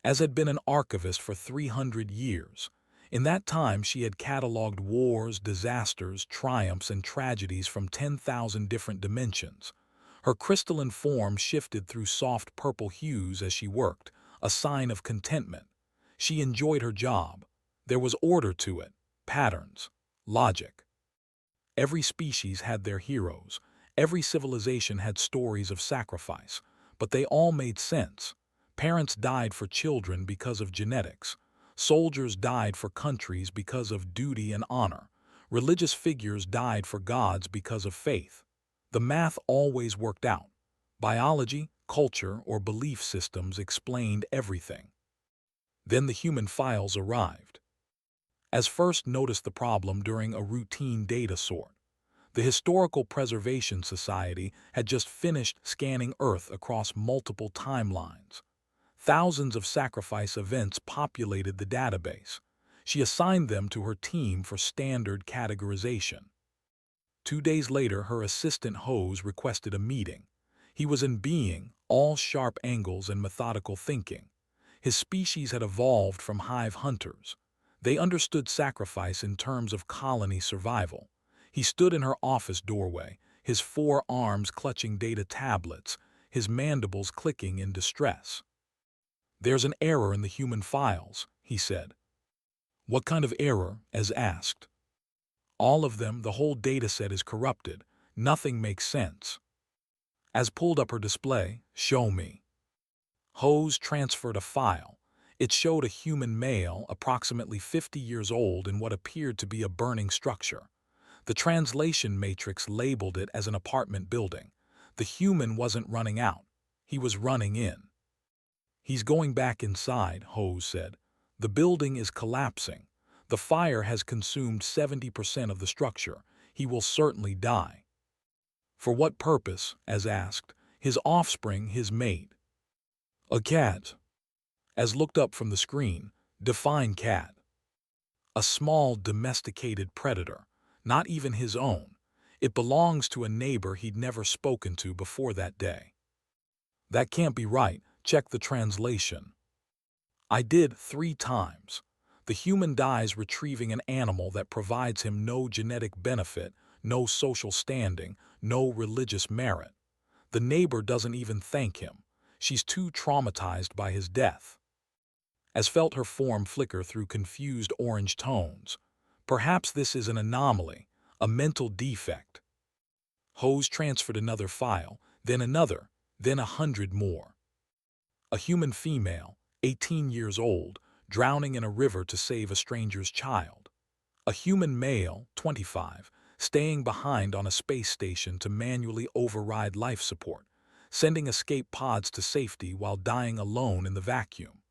as had been an archivist for 300 years. In that time, she had cataloged wars, disasters, triumphs, and tragedies from 10,000 different dimensions. Her crystalline form shifted through soft purple hues as she worked, a sign of contentment. She enjoyed her job. There was order to it, patterns, logic. Every species had their heroes. Every civilization had stories of sacrifice. But they all made sense. Parents died for children because of genetics. Soldiers died for countries because of duty and honor. Religious figures died for gods because of faith. The math always worked out. Biology, culture, or belief systems explained everything. Then the human files arrived. As first noticed the problem during a routine data sort. The Historical Preservation Society had just finished scanning Earth across multiple timelines. Thousands of sacrifice events populated the database. She assigned them to her team for standard categorization. 2 days later, her assistant Hose requested a meeting. He was in being, all sharp angles and methodical thinking. His species had evolved from hive hunters. They understood sacrifice in terms of colony survival. He stood in her office doorway, his 4 arms clutching data tablets, his mandibles clicking in distress. "There's an error in the human files," he said. "What kind of error?" as asked. "All of them, the whole dataset is corrupted. Nothing makes sense." As pulled up her display, "Show me." Hose transferred a file. It showed a human male, approximately 50 years old, in what appeared to be a burning structure. The translation matrix labeled it as an apartment building. The human wasn't running out. He was running in. "He's going back inside," Hose said. "The building is collapsing. The fire has consumed 70% of the structure. He will certainly die." "For what purpose?" as asked. "His offspring, his mate." "A cat." As looked up from the screen, "Define cat." "A small, domesticated predator. Not even his own. It belongs to a neighbor he'd never spoken to before that day." "That can't be right. Check the translation." "I did 3 times. The human dies retrieving an animal that provides him no genetic benefit, no social standing, no religious merit. The neighbor doesn't even thank him. She's too traumatized by his death." As felt her form flicker through confused orange tones. "Perhaps this is an anomaly, a mental defect." Hose transferred another file, then another, then 100 more. "A human female, 18 years old, drowning in a river to save a stranger's child. A human male, 25, staying behind on a space station to manually override life support, sending escape pods to safety while dying alone in the vacuum.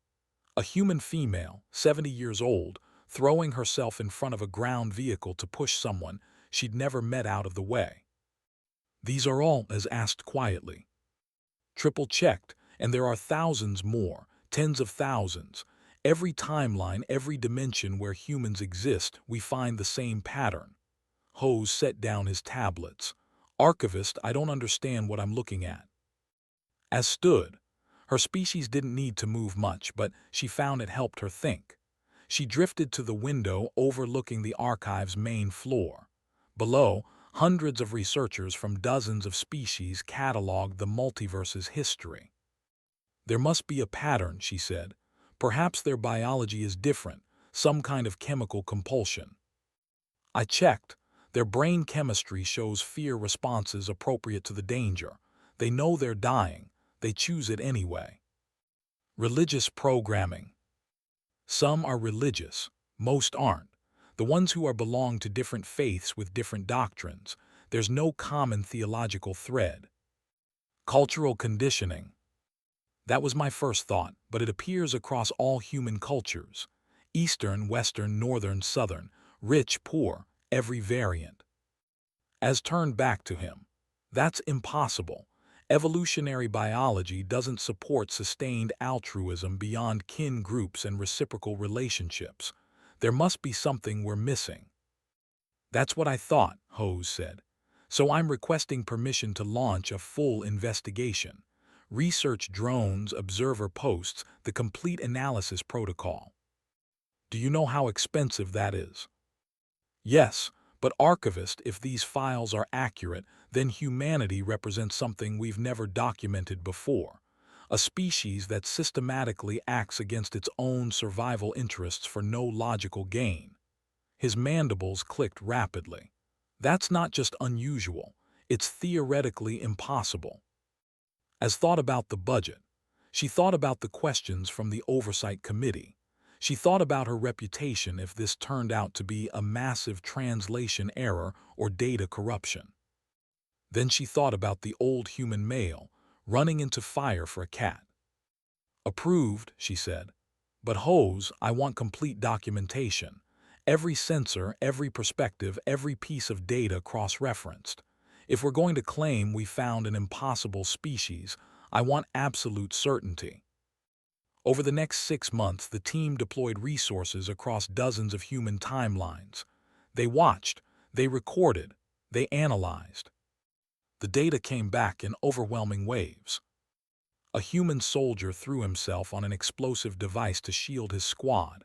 A human female, 70 years old, throwing herself in front of a ground vehicle to push someone she'd never met out of the way." "These are all," as asked quietly. "Triple-checked, and there are thousands more, tens of thousands. Every timeline, every dimension where humans exist, we find the same pattern." Hose set down his tablets. "Archivist, I don't understand what I'm looking at." As stood, her species didn't need to move much, but she found it helped her think. She drifted to the window overlooking the archive's main floor. Below, hundreds of researchers from dozens of species cataloged the multiverse's history. "There must be a pattern," she said. "Perhaps their biology is different, some kind of chemical compulsion." "I checked. Their brain chemistry shows fear responses appropriate to the danger. They know they're dying. They choose it anyway." "Religious programming." "Some are religious. Most aren't. The ones who belong to different faiths with different doctrines. There's no common theological thread." "Cultural conditioning." "That was my first thought, but it appears across all human cultures. Eastern, Western, Northern, Southern, rich, poor, every variant." As turned back to him. "That's impossible. Evolutionary biology doesn't support sustained altruism beyond kin groups and reciprocal relationships. There must be something we're missing." "That's what I thought," Hose said. "So I'm requesting permission to launch a full investigation. research drones, observer posts, the complete analysis protocol. Do you know how expensive that is? Yes, but archivist, if these files are accurate, then humanity represents something we've never documented before. A species that systematically acts against its own survival interests for no logical gain. His mandibles clicked rapidly. That's not just unusual, it's theoretically impossible. As thought about the budget, she thought about the questions from the Oversight Committee. She thought about her reputation if this turned out to be a massive translation error or data corruption. Then she thought about the old human male running into fire for a cat. Approved, she said. But Hose, I want complete documentation. Every sensor, every perspective, every piece of data cross-referenced. If we're going to claim we found an impossible species, I want absolute certainty. Over the next 6 months, the team deployed resources across dozens of human timelines. They watched, they recorded, they analyzed. The data came back in overwhelming waves. A human soldier threw himself on an explosive device to shield his squad.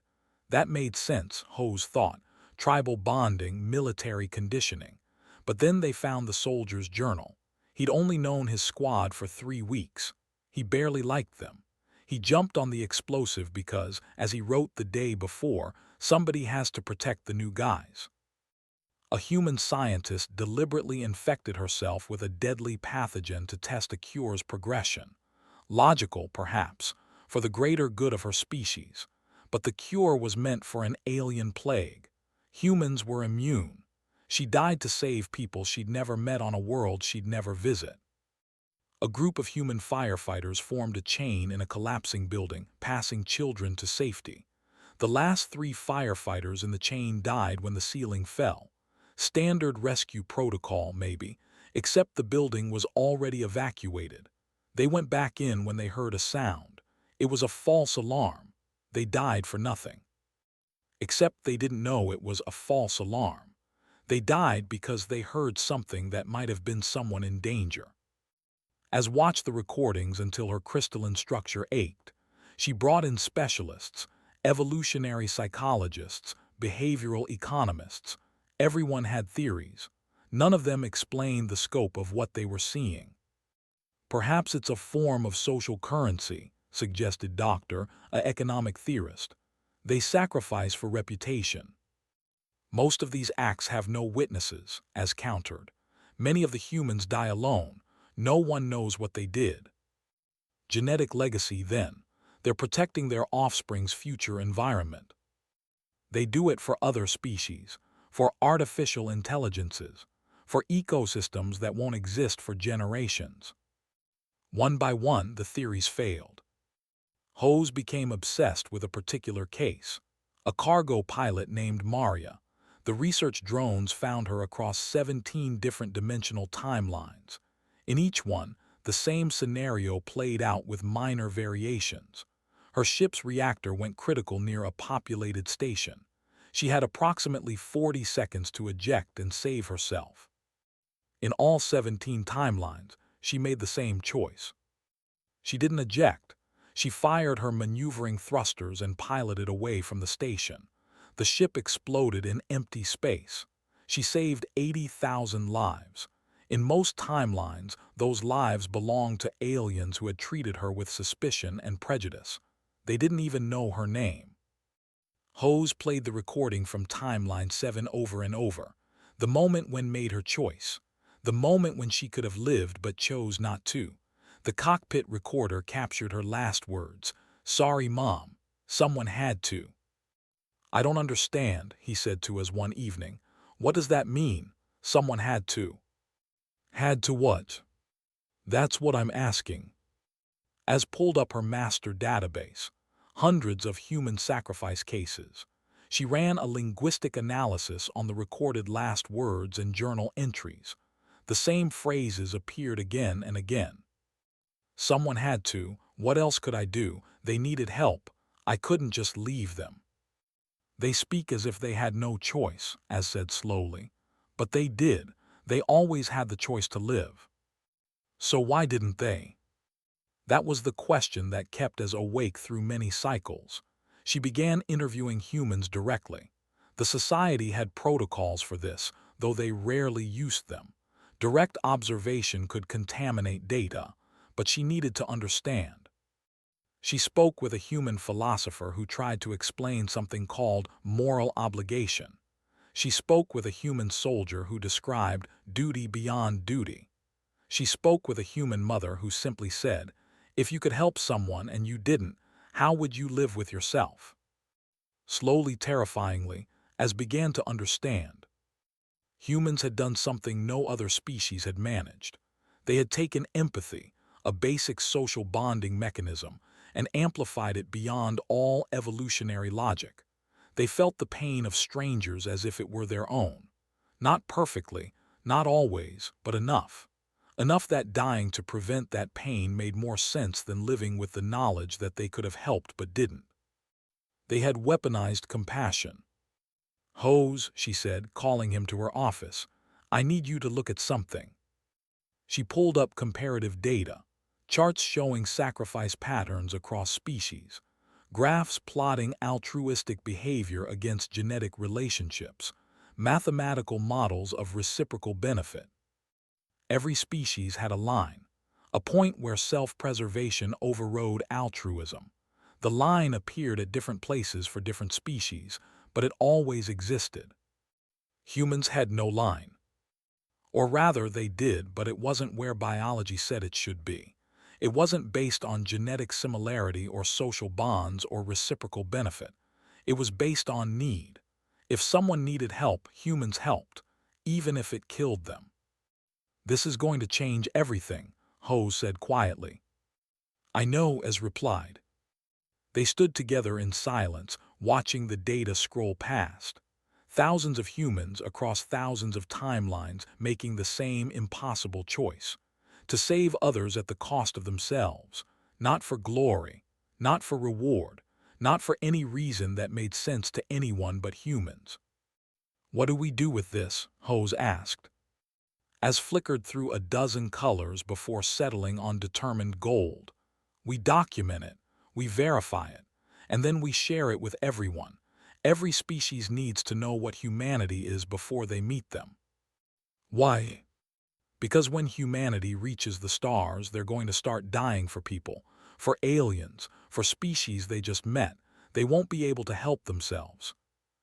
That made sense, Hose thought. Tribal bonding, military conditioning. But then they found the soldier's journal. He'd only known his squad for 3 weeks. He barely liked them. He jumped on the explosive because, as he wrote the day before, somebody has to protect the new guys. A human scientist deliberately infected herself with a deadly pathogen to test a cure's progression. Logical, perhaps, for the greater good of her species. But the cure was meant for an alien plague. Humans were immune. She died to save people she'd never met on a world she'd never visit. A group of human firefighters formed a chain in a collapsing building, passing children to safety. The last 3 firefighters in the chain died when the ceiling fell. Standard rescue protocol, maybe, except the building was already evacuated. They went back in when they heard a sound. It was a false alarm. They died for nothing. Except they didn't know it was a false alarm. They died because they heard something that might have been someone in danger. As watched the recordings until her crystalline structure ached, she brought in specialists, evolutionary psychologists, behavioral economists. Everyone had theories. None of them explained the scope of what they were seeing. Perhaps it's a form of social currency, suggested Doctor, an economic theorist. They sacrifice for reputation. Most of these acts have no witnesses, as countered. Many of the humans die alone. No one knows what they did. Genetic legacy, then. They're protecting their offspring's future environment. They do it for other species, for artificial intelligences, for ecosystems that won't exist for generations. One by one, the theories failed. Hose became obsessed with a particular case, a cargo pilot named Maria. The research drones found her across 17 different dimensional timelines. In each one, the same scenario played out with minor variations. Her ship's reactor went critical near a populated station. She had approximately 40 seconds to eject and save herself. In all 17 timelines, she made the same choice. She didn't eject. She fired her maneuvering thrusters and piloted away from the station. The ship exploded in empty space. She saved 80,000 lives. In most timelines, those lives belonged to aliens who had treated her with suspicion and prejudice. They didn't even know her name. Hose played the recording from Timeline 7 over and over. The moment when made her choice. The moment when she could have lived but chose not to. The cockpit recorder captured her last words. "Sorry, Mom. Someone had to." "I don't understand," he said to us one evening. "What does that mean? Someone had to." Had to what? That's what I'm asking. As pulled up her master database, hundreds of human sacrifice cases. She ran a linguistic analysis on the recorded last words and journal entries. The same phrases appeared again and again. Someone had to. What else could I do? They needed help. I couldn't just leave them. They speak as if they had no choice, as said slowly. But they did. They always had the choice to live. So why didn't they? That was the question that kept us awake through many cycles. She began interviewing humans directly. The society had protocols for this, though they rarely used them. Direct observation could contaminate data, but she needed to understand. She spoke with a human philosopher who tried to explain something called moral obligation. She spoke with a human soldier who described duty beyond duty. She spoke with a human mother who simply said, "If you could help someone and you didn't, how would you live with yourself?" Slowly, terrifyingly, as began to understand. Humans had done something no other species had managed. They had taken empathy, a basic social bonding mechanism, and amplified it beyond all evolutionary logic. They felt the pain of strangers as if it were their own. Not perfectly, not always, but enough. Enough that dying to prevent that pain made more sense than living with the knowledge that they could have helped but didn't. They had weaponized compassion. "Hose," she said, calling him to her office, "I need you to look at something." She pulled up comparative data, charts showing sacrifice patterns across species, graphs plotting altruistic behavior against genetic relationships, mathematical models of reciprocal benefit. Every species had a line, a point where self-preservation overrode altruism. The line appeared at different places for different species, but it always existed. Humans had no line. Or rather, they did, but it wasn't where biology said it should be. It wasn't based on genetic similarity or social bonds or reciprocal benefit. It was based on need. If someone needed help, humans helped, even if it killed them. "This is going to change everything," Ho said quietly. "I know," Ez replied. They stood together in silence, watching the data scroll past. Thousands of humans across thousands of timelines making the same impossible choice. To save others at the cost of themselves. Not for glory, not for reward, not for any reason that made sense to anyone but humans. "What do we do with this?" Hose asked. As flickered through a dozen colors before settling on determined gold. "We document it, we verify it, and then we share it with everyone. Every species needs to know what humanity is before they meet them." "Why?" "Because when humanity reaches the stars, they're going to start dying for people, for aliens, for species they just met. They won't be able to help themselves."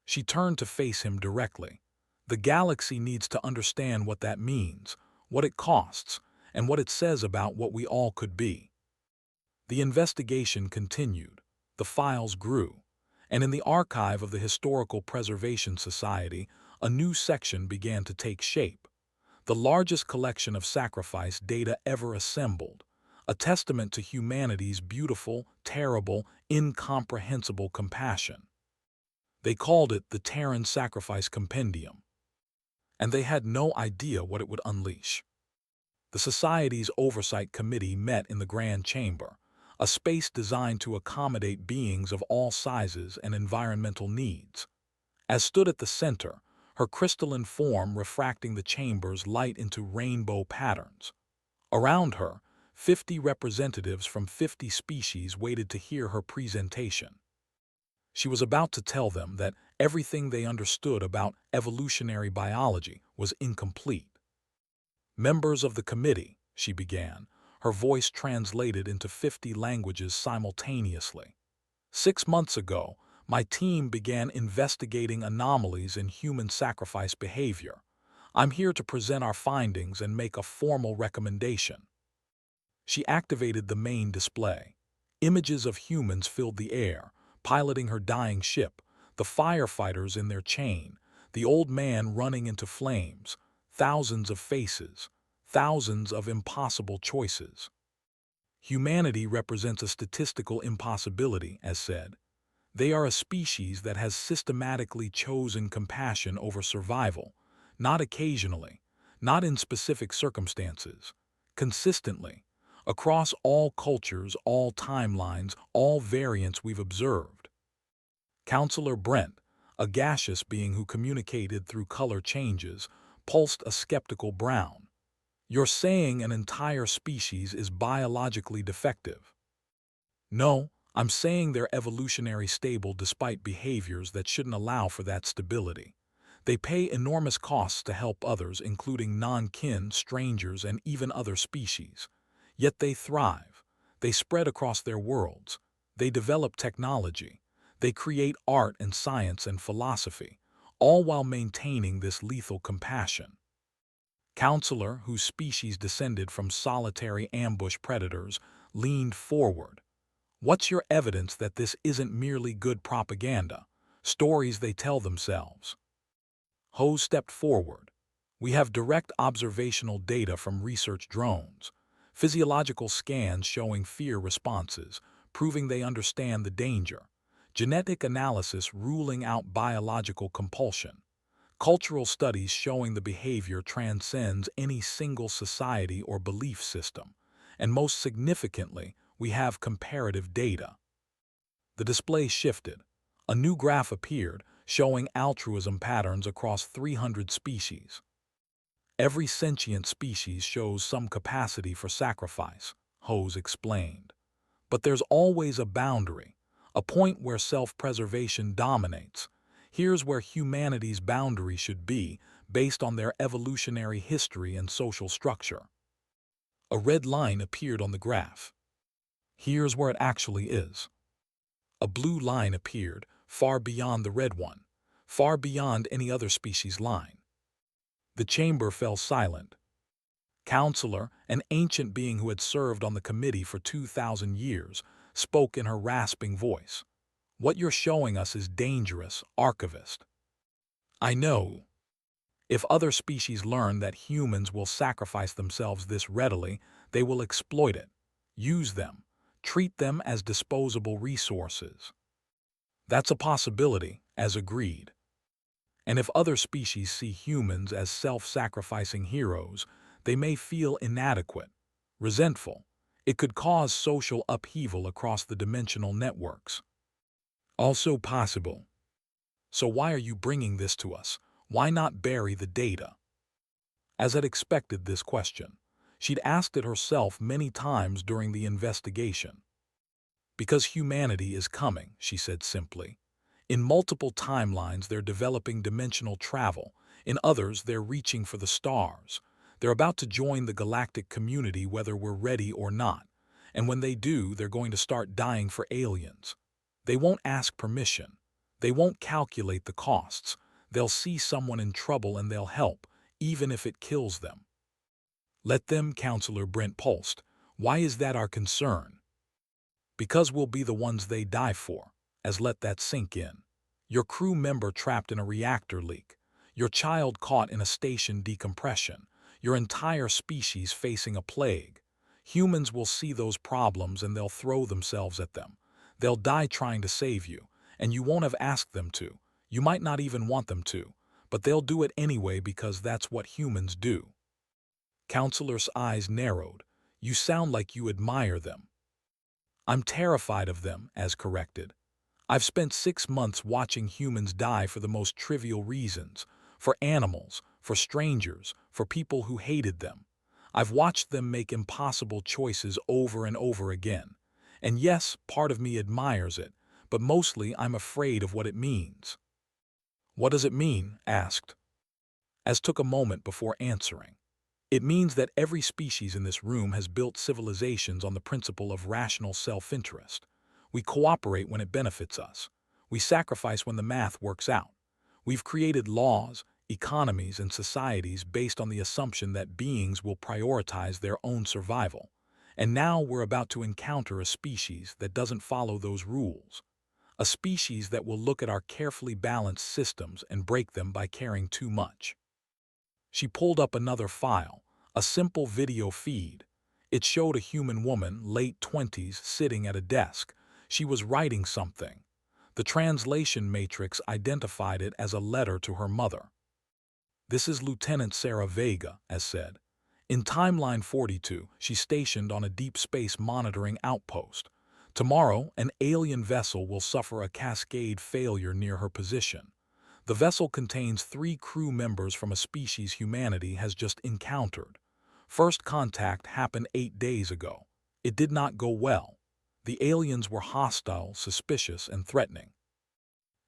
She turned to face him directly. "The galaxy needs to understand what that means, what it costs, and what it says about what we all could be." The investigation continued. The files grew. And in the archive of the Historical Preservation Society, a new section began to take shape. The largest collection of sacrifice data ever assembled, a testament to humanity's beautiful, terrible, incomprehensible compassion. They called it the Terran Sacrifice Compendium. And they had no idea what it would unleash. The Society's Oversight Committee met in the Grand Chamber, a space designed to accommodate beings of all sizes and environmental needs. As stood at the center, her crystalline form refracting the chamber's light into rainbow patterns. Around her, 50 representatives from 50 species waited to hear her presentation. She was about to tell them that everything they understood about evolutionary biology was incomplete. "Members of the committee," she began, her voice translated into 50 languages simultaneously. "6 months ago, my team began investigating anomalies in human sacrifice behavior. I'm here to present our findings and make a formal recommendation." She activated the main display. Images of humans filled the air, piloting her dying ship, the firefighters in their chain, the old man running into flames, thousands of faces, thousands of impossible choices. Humanity represents a statistical impossibility, as said. They are a species that has systematically chosen compassion over survival, not occasionally, not in specific circumstances, consistently, across all cultures, all timelines, all variants we've observed. Counselor Brent, a gaseous being who communicated through color changes, pulsed a skeptical brown. You're saying an entire species is biologically defective. No, I'm saying they're evolutionary stable despite behaviors that shouldn't allow for that stability. They pay enormous costs to help others, including non-kin, strangers, and even other species. Yet they thrive. They spread across their worlds. They develop technology. They create art and science and philosophy, all while maintaining this lethal compassion. Counselor, whose species descended from solitary ambush predators, leaned forward. What's your evidence that this isn't merely good propaganda, stories they tell themselves? Ho stepped forward. We have direct observational data from research drones, physiological scans showing fear responses, proving they understand the danger, genetic analysis ruling out biological compulsion, cultural studies showing the behavior transcends any single society or belief system, and most significantly, we have comparative data. The display shifted. A new graph appeared, showing altruism patterns across 300 species. Every sentient species shows some capacity for sacrifice, Hose explained. But there's always a boundary, a point where self-preservation dominates. Here's where humanity's boundary should be, based on their evolutionary history and social structure. A red line appeared on the graph. Here's where it actually is. A blue line appeared, far beyond the red one, far beyond any other species line. The chamber fell silent. Counselor, an ancient being who had served on the committee for 2,000 years, spoke in her rasping voice. What you're showing us is dangerous, Archivist. I know. If other species learn that humans will sacrifice themselves this readily, they will exploit it, use them, treat them as disposable resources. That's a possibility, as agreed. And if other species see humans as self-sacrificing heroes, they may feel inadequate, resentful. It could cause social upheaval across the dimensional networks. Also possible. So why are you bringing this to us? Why not bury the data? As had expected this question, she'd asked it herself many times during the investigation. Because humanity is coming, she said simply. In multiple timelines, they're developing dimensional travel. In others, they're reaching for the stars. They're about to join the galactic community whether we're ready or not. And when they do, they're going to start dying for aliens. They won't ask permission. They won't calculate the costs. They'll see someone in trouble and they'll help, even if it kills them. Let them, Counselor Brent pulsed. Why is that our concern? Because we'll be the ones they die for, as let that sink in. Your crew member trapped in a reactor leak, your child caught in a station decompression, your entire species facing a plague. Humans will see those problems and they'll throw themselves at them. They'll die trying to save you, and you won't have asked them to. You might not even want them to, but they'll do it anyway because that's what humans do. Counselor's eyes narrowed. You sound like you admire them. I'm terrified of them, as corrected. I've spent 6 months watching humans die for the most trivial reasons, for animals, for strangers, for people who hated them. I've watched them make impossible choices over and over again. And yes, part of me admires it, but mostly I'm afraid of what it means. What does it mean? Asked. As took a moment before answering. It means that every species in this room has built civilizations on the principle of rational self-interest. We cooperate when it benefits us. We sacrifice when the math works out. We've created laws, economies, and societies based on the assumption that beings will prioritize their own survival. And now we're about to encounter a species that doesn't follow those rules. A species that will look at our carefully balanced systems and break them by caring too much. She pulled up another file, a simple video feed. It showed a human woman, late 20s, sitting at a desk. She was writing something. The translation matrix identified it as a letter to her mother. This is Lieutenant Sarah Vega, as said. In Timeline 42, she's stationed on a deep space monitoring outpost. Tomorrow, an alien vessel will suffer a cascade failure near her position. The vessel contains 3 crew members from a species humanity has just encountered. First contact happened 8 days ago. It did not go well. The aliens were hostile, suspicious, and threatening.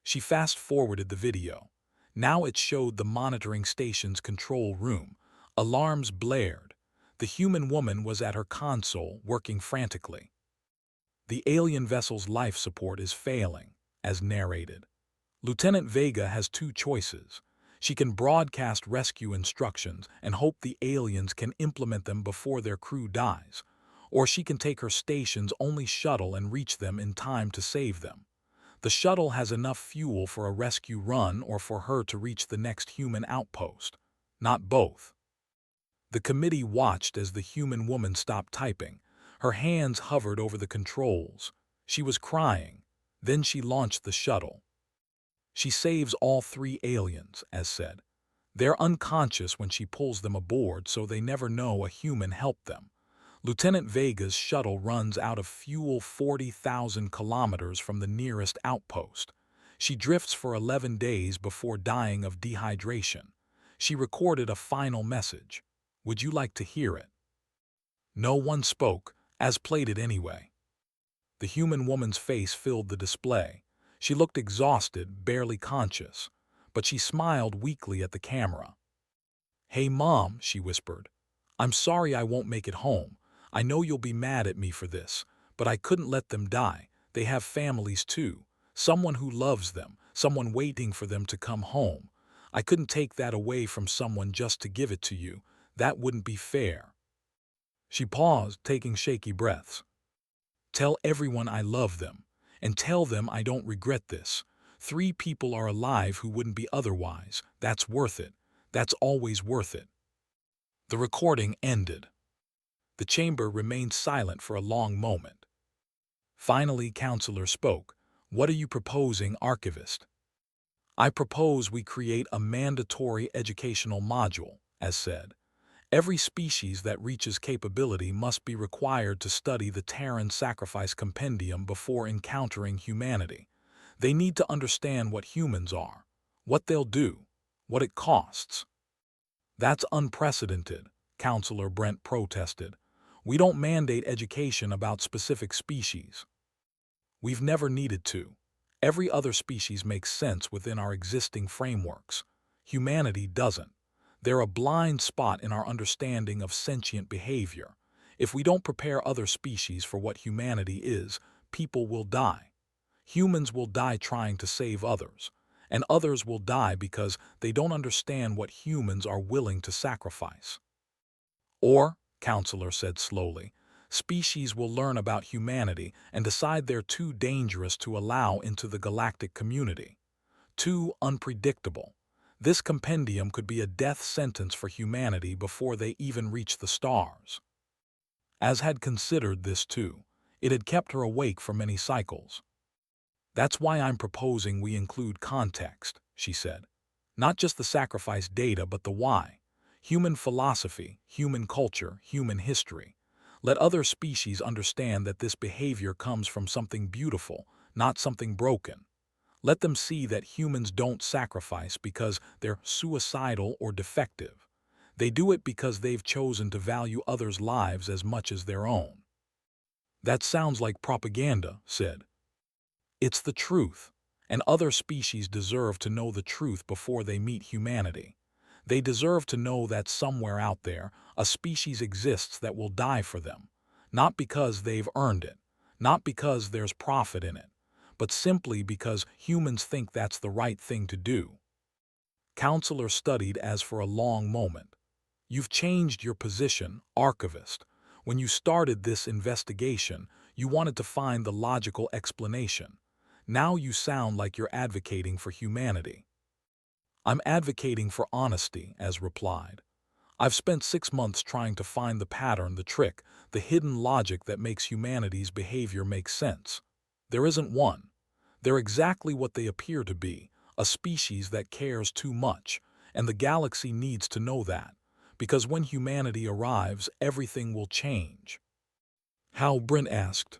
She fast-forwarded the video. Now it showed the monitoring station's control room. Alarms blared. The human woman was at her console, working frantically. The alien vessel's life support is failing, as narrated. Lieutenant Vega has two choices. She can broadcast rescue instructions and hope the aliens can implement them before their crew dies, or she can take her station's only shuttle and reach them in time to save them. The shuttle has enough fuel for a rescue run or for her to reach the next human outpost. Not both. The committee watched as the human woman stopped typing. Her hands hovered over the controls. She was crying. Then she launched the shuttle. She saves all three aliens, as said. They're unconscious when she pulls them aboard, so they never know a human helped them. Lieutenant Vega's shuttle runs out of fuel 40,000 kilometers from the nearest outpost. She drifts for 11 days before dying of dehydration. She recorded a final message. Would you like to hear it? No one spoke, as played it anyway. The human woman's face filled the display. She looked exhausted, barely conscious, but she smiled weakly at the camera. "Hey, Mom," she whispered. "I'm sorry I won't make it home. I know you'll be mad at me for this, but I couldn't let them die. They have families too. Someone who loves them, someone waiting for them to come home. I couldn't take that away from someone just to give it to you. That wouldn't be fair." She paused, taking shaky breaths. "Tell everyone I love them, and tell them I don't regret this. 3 people are alive who wouldn't be otherwise. That's worth it. That's always worth it." The recording ended. The chamber remained silent for a long moment. Finally, Counselor spoke. "What are you proposing, Archivist?" "I propose we create a mandatory educational module," as said. "Every species that reaches capability must be required to study the Terran Sacrifice Compendium before encountering humanity. They need to understand what humans are, what they'll do, what it costs." "That's unprecedented," Counselor Brent protested. "We don't mandate education about specific species. We've never needed to. Every other species makes sense within our existing frameworks. Humanity doesn't. They're a blind spot in our understanding of sentient behavior. If we don't prepare other species for what humanity is, people will die. Humans will die trying to save others, and others will die because they don't understand what humans are willing to sacrifice. Or, Counselor said slowly, species will learn about humanity and decide they're too dangerous to allow into the galactic community. Too unpredictable. This compendium could be a death sentence for humanity before they even reach the stars." Az had considered this too. It had kept her awake for many cycles. "That's why I'm proposing we include context," she said. "Not just the sacrifice data, but the why. Human philosophy, human culture, human history. Let other species understand that this behavior comes from something beautiful, not something broken. Let them see that humans don't sacrifice because they're suicidal or defective. They do it because they've chosen to value others' lives as much as their own." "That sounds like propaganda," said. "It's the truth, and other species deserve to know the truth before they meet humanity. They deserve to know that somewhere out there, a species exists that will die for them, not because they've earned it, not because there's profit in it, but simply because humans think that's the right thing to do." Counselor studied Az for a long moment. "You've changed your position, Archivist. When you started this investigation, you wanted to find the logical explanation. Now you sound like you're advocating for humanity." "I'm advocating for honesty," Az replied. "I've spent 6 months trying to find the pattern, the trick, the hidden logic that makes humanity's behavior make sense. There isn't one. They're exactly what they appear to be, a species that cares too much, and the galaxy needs to know that, because when humanity arrives, everything will change." "How?" Brent asked.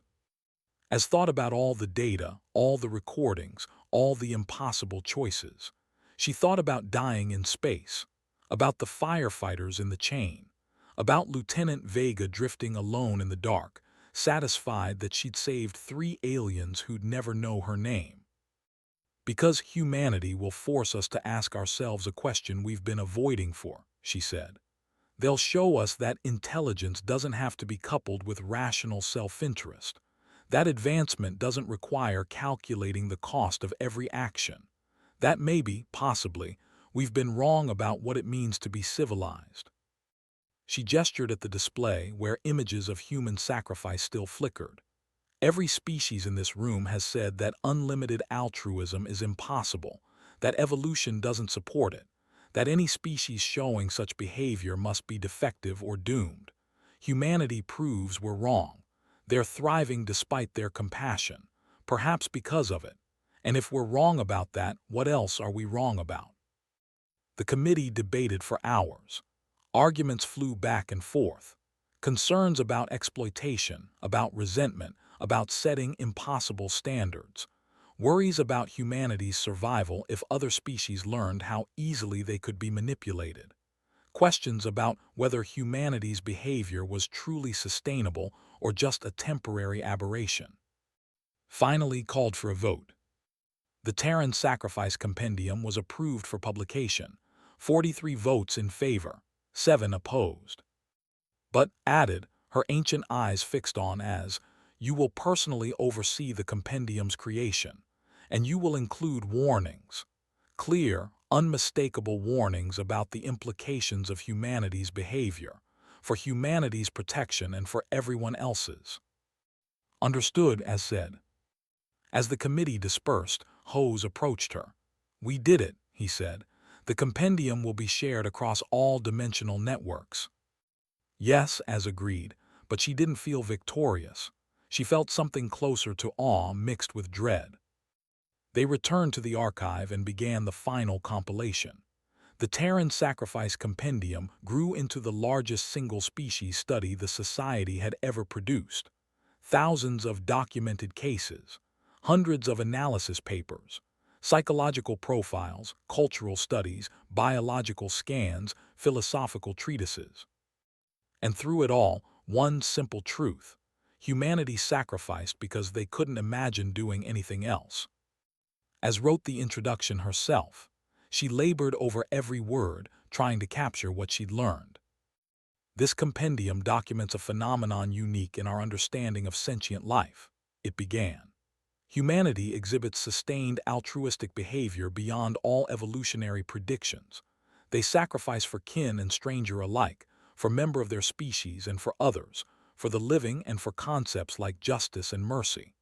Az thought about all the data, all the recordings, all the impossible choices. She thought about dying in space, about the firefighters in the chain, About Lieutenant Vega drifting alone in the dark, satisfied that she'd saved 3 aliens who'd never know her name. Because humanity will force us to ask ourselves a question we've been avoiding for, she said. They'll show us that intelligence doesn't have to be coupled with rational self-interest. That advancement doesn't require calculating the cost of every action. That maybe, possibly, we've been wrong about what it means to be civilized. She gestured at the display where images of human sacrifice still flickered. Every species in this room has said that unlimited altruism is impossible, that evolution doesn't support it, that any species showing such behavior must be defective or doomed. Humanity proves we're wrong. They're thriving despite their compassion, perhaps because of it. And if we're wrong about that, what else are we wrong about? The committee debated for hours. Arguments flew back and forth. Concerns about exploitation, about resentment, about setting impossible standards. Worries about humanity's survival if other species learned how easily they could be manipulated. Questions about whether humanity's behavior was truly sustainable or just a temporary aberration. Finally called for a vote. The Terran Sacrifice Compendium was approved for publication. 43 votes in favor, 7 opposed. But added, her ancient eyes fixed on as, you will personally oversee the compendium's creation, and you will include warnings, clear, unmistakable warnings about the implications of humanity's behavior, for humanity's protection and for everyone else's. Understood, as said. As the committee dispersed, Hose approached her. We did it, he said. The compendium will be shared across all dimensional networks. Yes, as agreed, but she didn't feel victorious. She felt something closer to awe mixed with dread. They returned to the archive and began the final compilation. The Terran Sacrifice Compendium grew into the largest single-species study the Society had ever produced. Thousands of documented cases, hundreds of analysis papers, psychological profiles, cultural studies, biological scans, philosophical treatises. And through it all, one simple truth. Humanity sacrificed because they couldn't imagine doing anything else. As wrote the introduction herself, she labored over every word, trying to capture what she'd learned. This compendium documents a phenomenon unique in our understanding of sentient life. It began. Humanity exhibits sustained altruistic behavior beyond all evolutionary predictions. They sacrifice for kin and stranger alike, for member of their species and for others, for the living and for concepts like justice and mercy.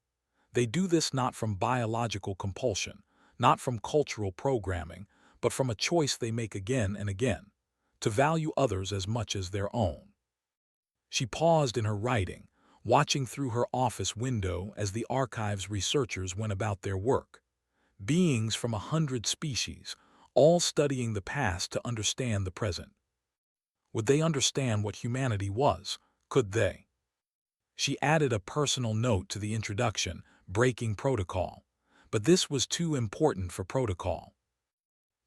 They do this not from biological compulsion, not from cultural programming, but from a choice they make again and again, to value others as much as their own. She paused in her writing, watching through her office window as the archive's researchers went about their work. Beings from 100 species, all studying the past to understand the present. Would they understand what humanity was? Could they? She added a personal note to the introduction, breaking protocol. But this was too important for protocol.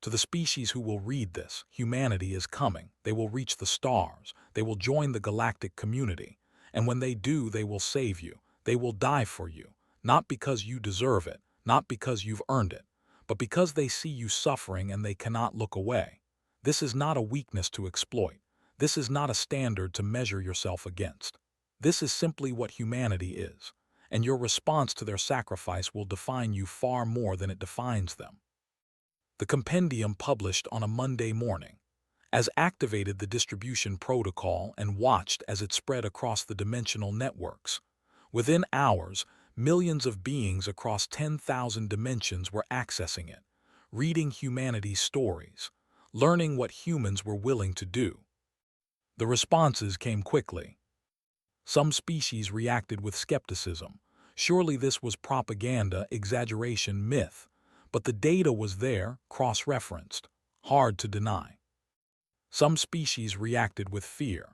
To the species who will read this, humanity is coming. They will reach the stars. They will join the galactic community. And when they do, they will save you. They will die for you. Not because you deserve it, not because you've earned it, but because they see you suffering and they cannot look away. This is not a weakness to exploit. This is not a standard to measure yourself against. This is simply what humanity is, and your response to their sacrifice will define you far more than it defines them. The compendium published on a Monday morning, as activated the distribution protocol and watched as it spread across the dimensional networks. Within hours, millions of beings across 10,000 dimensions were accessing it, reading humanity's stories, learning what humans were willing to do. The responses came quickly. Some species reacted with skepticism. Surely this was propaganda, exaggeration, myth. But the data was there, cross-referenced, hard to deny. Some species reacted with fear.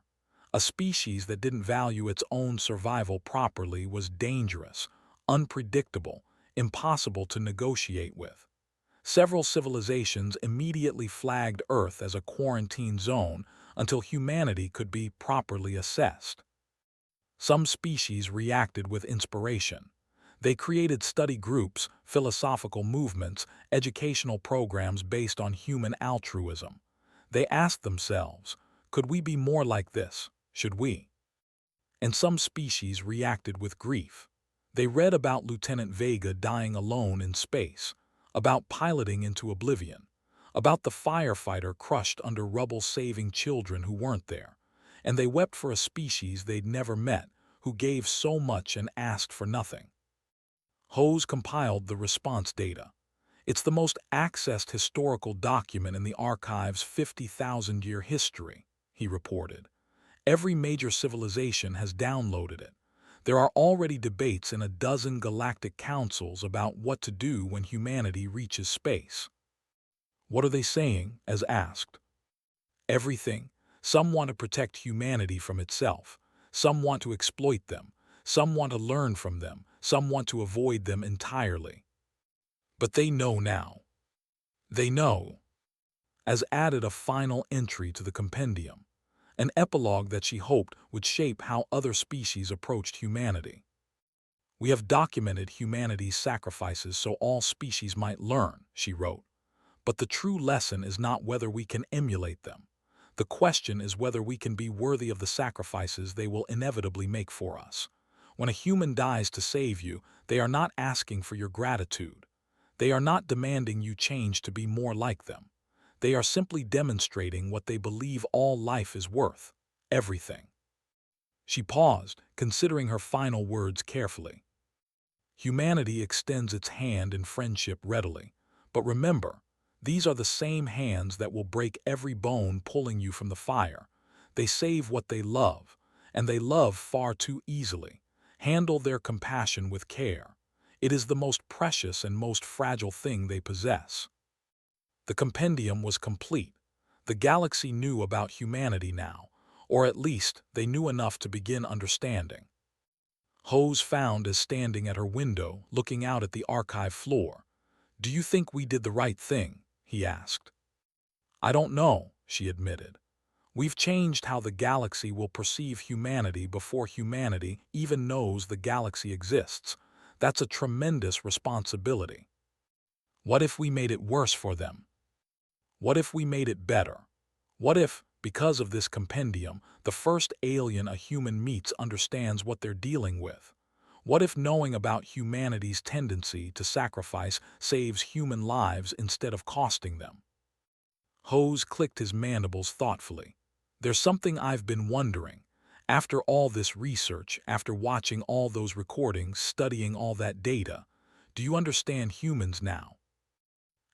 A species that didn't value its own survival properly was dangerous, unpredictable, impossible to negotiate with. Several civilizations immediately flagged Earth as a quarantine zone, until humanity could be properly assessed. Some species reacted with inspiration. They created study groups, philosophical movements, educational programs based on human altruism. They asked themselves, could we be more like this? Should we? And some species reacted with grief. They read about Lieutenant Vega dying alone in space, about piloting into oblivion, about the firefighter crushed under rubble saving children who weren't there, and they wept for a species they'd never met, who gave so much and asked for nothing. Hose compiled the response data. It's the most accessed historical document in the archive's 50,000-year history, he reported. Every major civilization has downloaded it. There are already debates in a dozen galactic councils about what to do when humanity reaches space. What are they saying, as asked? Everything. Some want to protect humanity from itself. Some want to exploit them. Some want to learn from them. Some want to avoid them entirely. But they know now. They know. As added a final entry to the compendium, an epilogue that she hoped would shape how other species approached humanity. We have documented humanity's sacrifices so all species might learn, she wrote. But the true lesson is not whether we can emulate them. The question is whether we can be worthy of the sacrifices they will inevitably make for us. When a human dies to save you, they are not asking for your gratitude. They are not demanding you change to be more like them. They are simply demonstrating what they believe all life is worth: everything. She paused, considering her final words carefully. Humanity extends its hand in friendship readily, but remember, these are the same hands that will break every bone pulling you from the fire. They save what they love, and they love far too easily. Handle their compassion with care. It is the most precious and most fragile thing they possess. The compendium was complete. The galaxy knew about humanity now, or at least they knew enough to begin understanding. Hose found as standing at her window, looking out at the archive floor. "Do you think we did the right thing?" he asked. "I don't know," she admitted. "We've changed how the galaxy will perceive humanity before humanity even knows the galaxy exists. That's a tremendous responsibility. What if we made it worse for them? What if we made it better? What if, because of this compendium, the first alien a human meets understands what they're dealing with? What if knowing about humanity's tendency to sacrifice saves human lives instead of costing them?" Hose clicked his mandibles thoughtfully. "There's something I've been wondering. After all this research, after watching all those recordings, studying all that data, do you understand humans now?"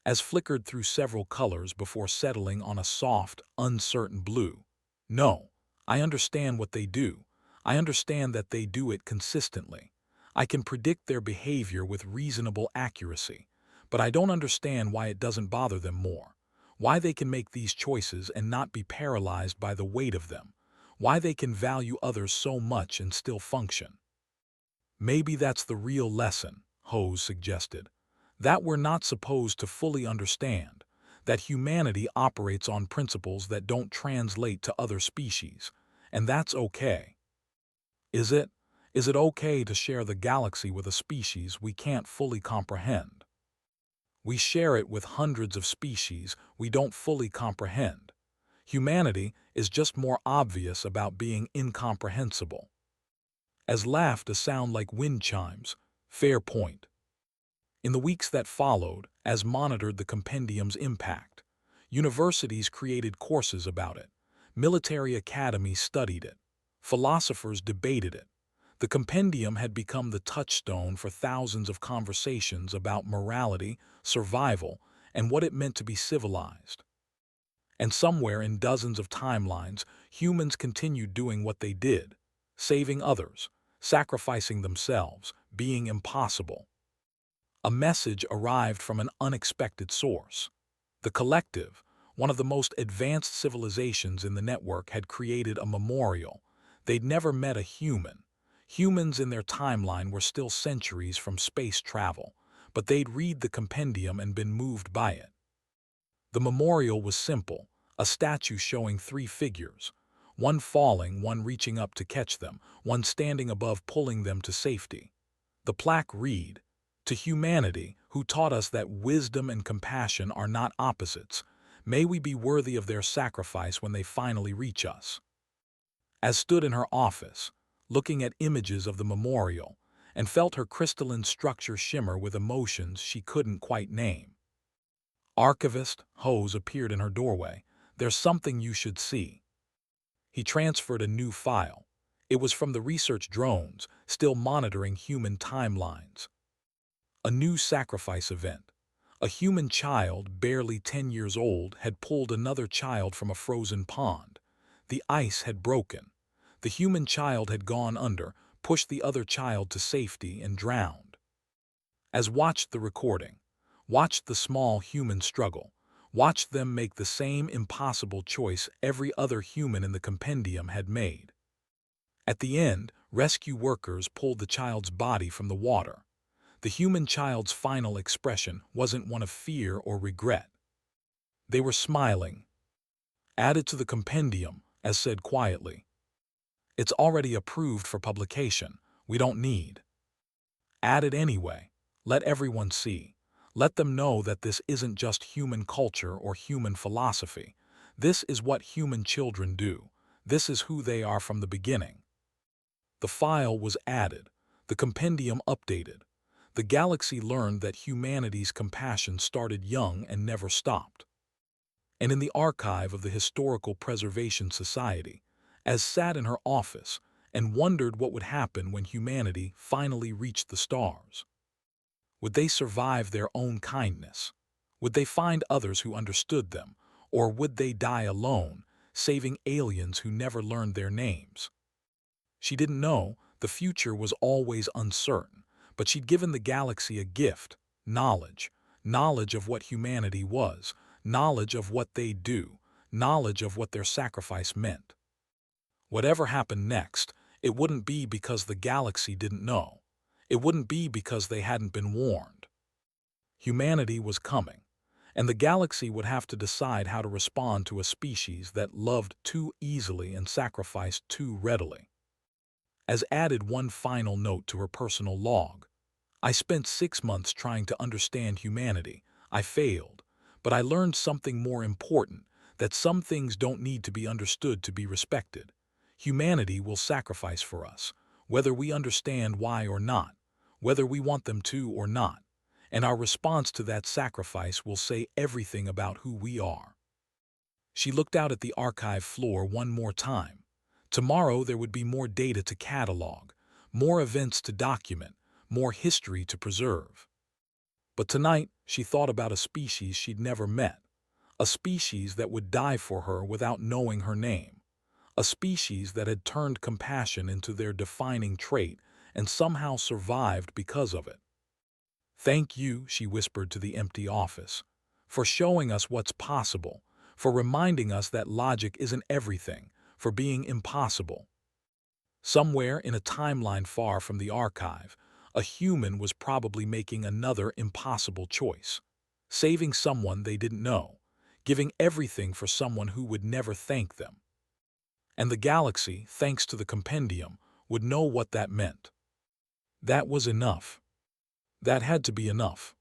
As flickered through several colors before settling on a soft, uncertain blue. "No, I understand what they do. I understand that they do it consistently. I can predict their behavior with reasonable accuracy, but I don't understand why it doesn't bother them more. Why they can make these choices and not be paralyzed by the weight of them. Why they can value others so much and still function." "Maybe that's the real lesson," Hose suggested. "That we're not supposed to fully understand. That humanity operates on principles that don't translate to other species. And that's okay." "Is it? Is it okay to share the galaxy with a species we can't fully comprehend? We share it with hundreds of species we don't fully comprehend. Humanity is just more obvious about being incomprehensible." As laughed a sound like wind chimes. "Fair point." In the weeks that followed, as monitored the compendium's impact, universities created courses about it. Military academies studied it. Philosophers debated it. The compendium had become the touchstone for thousands of conversations about morality, survival, and what it meant to be civilized. And somewhere in dozens of timelines, humans continued doing what they did, saving others, sacrificing themselves, being impossible. A message arrived from an unexpected source. The Collective, one of the most advanced civilizations in the network, had created a memorial. They'd never met a human. Humans in their timeline were still centuries from space travel, but they'd read the compendium and been moved by it. The memorial was simple: a statue showing three figures, one falling, one reaching up to catch them, one standing above pulling them to safety. The plaque read, "To humanity, who taught us that wisdom and compassion are not opposites, may we be worthy of their sacrifice when they finally reach us." As stood in her office, looking at images of the memorial, and felt her crystalline structure shimmer with emotions she couldn't quite name. Archivist Hose appeared in her doorway. "There's something you should see." He transferred a new file. It was from the research drones, still monitoring human timelines. A new sacrifice event. A human child, barely 10 years old, had pulled another child from a frozen pond. The ice had broken. The human child had gone under, pushed the other child to safety, and drowned. As watched the recording, watched the small human struggle, watched them make the same impossible choice every other human in the compendium had made. At the end, rescue workers pulled the child's body from the water. The human child's final expression wasn't one of fear or regret. They were smiling. "Added to the compendium," as said quietly. "It's already approved for publication. We don't need." "Add it anyway. Let everyone see. Let them know that this isn't just human culture or human philosophy. This is what human children do. This is who they are from the beginning." The file was added. The compendium updated. The galaxy learned that humanity's compassion started young and never stopped. And in the archive of the Historical Preservation Society, as sat in her office and wondered what would happen when humanity finally reached the stars. Would they survive their own kindness? Would they find others who understood them? Or would they die alone, saving aliens who never learned their names? She didn't know. The future was always uncertain, but she'd given the galaxy a gift: knowledge. Knowledge of what humanity was, knowledge of what they'd do, knowledge of what their sacrifice meant. Whatever happened next, it wouldn't be because the galaxy didn't know. It wouldn't be because they hadn't been warned. Humanity was coming, and the galaxy would have to decide how to respond to a species that loved too easily and sacrificed too readily. As added one final note to her personal log, "I spent 6 months trying to understand humanity. I failed, but I learned something more important, that some things don't need to be understood to be respected. Humanity will sacrifice for us, whether we understand why or not, whether we want them to or not, and our response to that sacrifice will say everything about who we are." She looked out at the archive floor one more time. Tomorrow there would be more data to catalog, more events to document, more history to preserve. But tonight she thought about a species she'd never met, a species that would die for her without knowing her name, a species that had turned compassion into their defining trait and somehow survived because of it. "Thank you," she whispered to the empty office, "for showing us what's possible, for reminding us that logic isn't everything, for being impossible." Somewhere in a timeline far from the archive, a human was probably making another impossible choice, saving someone they didn't know, giving everything for someone who would never thank them. And the galaxy, thanks to the compendium, would know what that meant. That was enough. That had to be enough.